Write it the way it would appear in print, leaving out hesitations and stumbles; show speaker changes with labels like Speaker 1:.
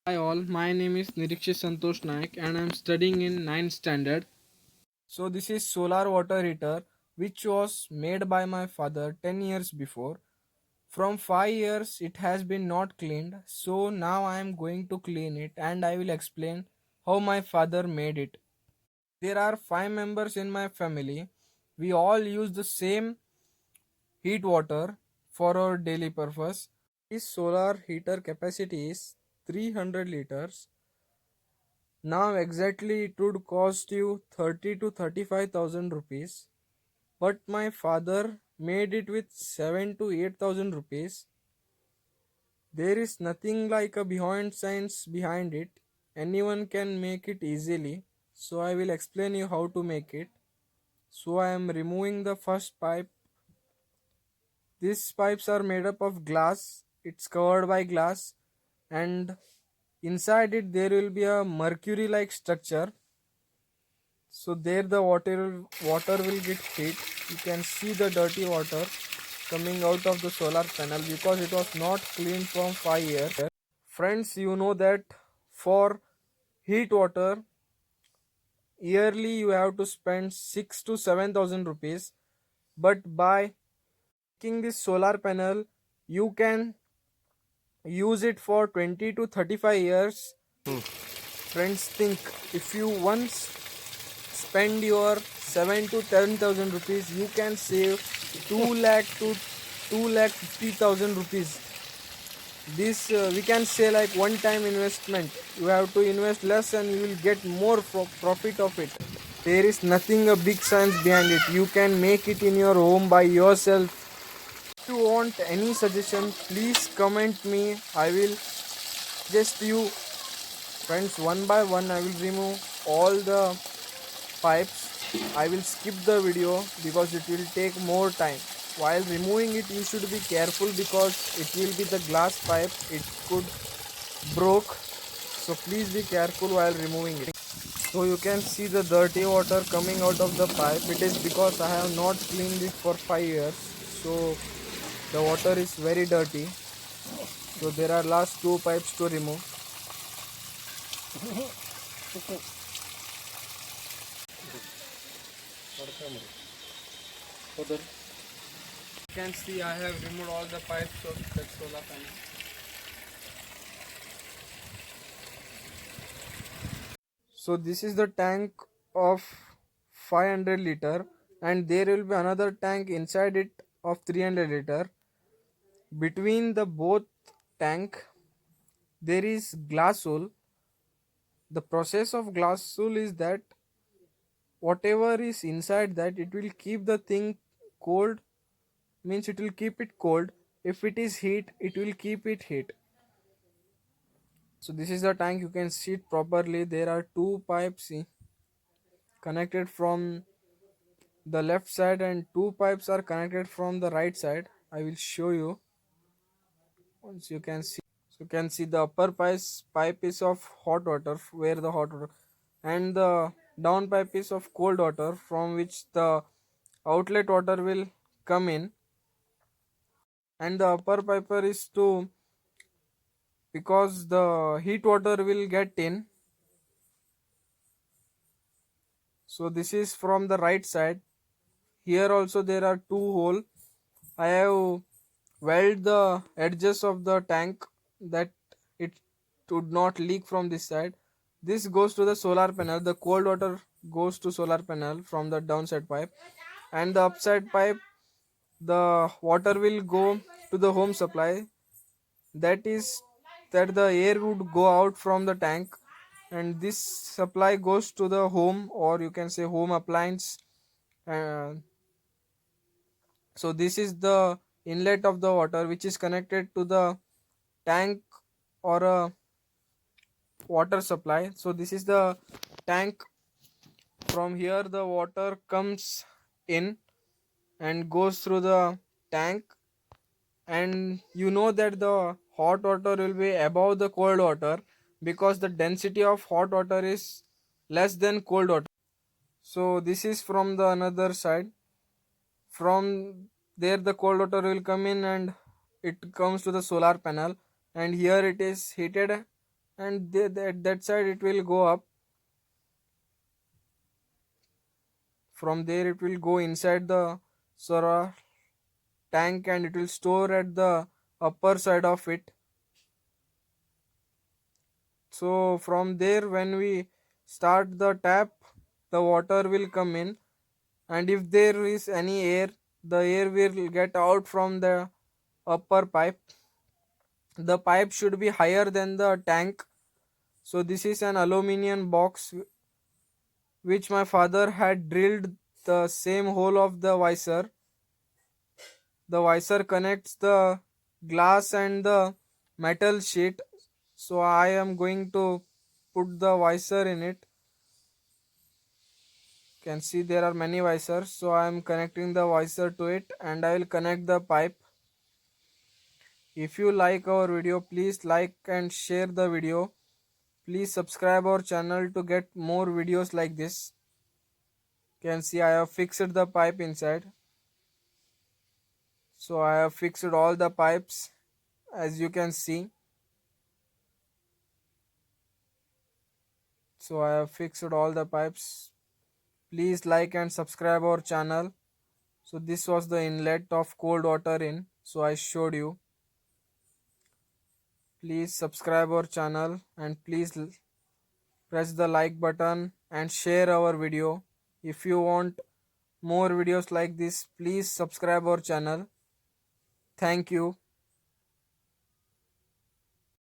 Speaker 1: Hi all, my name is Nirikshi Santosh Naik and I am studying in ninth standard. So this is solar water heater which was made by my father 10 years before. From 5 years it has been not cleaned. So now I am going to clean it and I will explain how my father made it. There are 5 members in my family. We all use the same heat water for our daily purpose. This solar heater capacity is 300 liters. Now exactly it would cost you 30 to 35,000 rupees, but my father made it with 7 to 8,000 rupees. There is nothing like a behind science behind it. Anyone can make it easily. So I will explain you how to make it. So I am removing the first pipe. These pipes are made up of glass. It's covered by glass and inside it there will be a mercury like structure. So there the water will get heat. You can see the dirty water coming out of the solar panel because it was not cleaned from 5 years. Friends, you know that for heat water yearly you have to spend 6 to 7,000 rupees, but by making this solar panel you can use it for 20 to 35 years. Friends, think, if you once spend your 7 to 10,000 rupees, you can save 2 lakh to 2 lakh 50,000 rupees. This we can say like one time investment. You have to invest less and you will get more profit of it. There is nothing a big science behind it. You can make it in your home by yourself. If you want any suggestion, please comment me. I will suggest you. Friends, one by one I will remove all the pipes. I will skip the video because it will take more time. While removing it you should be careful because it will be the glass pipe, it could broke, so please be careful while removing it. So you can see the dirty water coming out of the pipe. It is because I have not cleaned it for 5 years, so the water is very dirty. So there are last two pipes to remove. You can see I have removed all the pipes of that solar panel. So this is the tank of 500 liter and there will be another tank inside it of 300 liter. Between the both tank there is glass wool. The process of glass wool is that whatever is inside that it will keep the thing cold, means it will keep it cold. If it is heat it will keep it heat. So this is the tank, you can see it properly. There are two pipes connected from the left side and two pipes are connected from the right side. I will show you once you can see. So you can see the upper pipe is of hot water, where the hot water, and the down pipe is of cold water from which the outlet water will come in, and the upper piper is to, because the heat water will get in. So this is from the right side. Here also there are two hole. I have weld the edges of the tank that it would not leak from this side. This goes to the solar panel. The cold water goes to solar panel from the downside pipe, and the upside pipe the water will go to the home supply. That is that the air would go out from the tank, and this supply goes to the home, or you can say home appliance. uh, so this is the inlet of the water which is connected to the tank or a water supply. So this is the tank. From here the water comes in and goes through the tank, and you know that the hot water will be above the cold water because the density of hot water is less than cold water. So this is from the another side. From there the cold water will come in and it comes to the solar panel, and here it is heated and that side it will go up. From there it will go inside the solar tank and it will store at the upper side of it. So from there when we start the tap, the water will come in, and if there is any air, the air will get out from the upper pipe. The pipe should be higher than the tank. So this is an aluminium box which my father had drilled the same hole of the visor. The visor connects the glass and the metal sheet. So I am going to put the visor in it. Can see there are many visors, so I am connecting the visor to it and I will connect the pipe. If you like our video, please like and share the video. Please subscribe our channel to get more videos like this. Can see I have fixed the pipe inside. So I have fixed all the pipes, as you can see. So I have fixed all the pipes. Please like and subscribe our channel. So this was the inlet of cold water in. So I showed you. Please subscribe our channel and please press the like button and share our video. If you want more videos like this, please subscribe our channel. Thank you.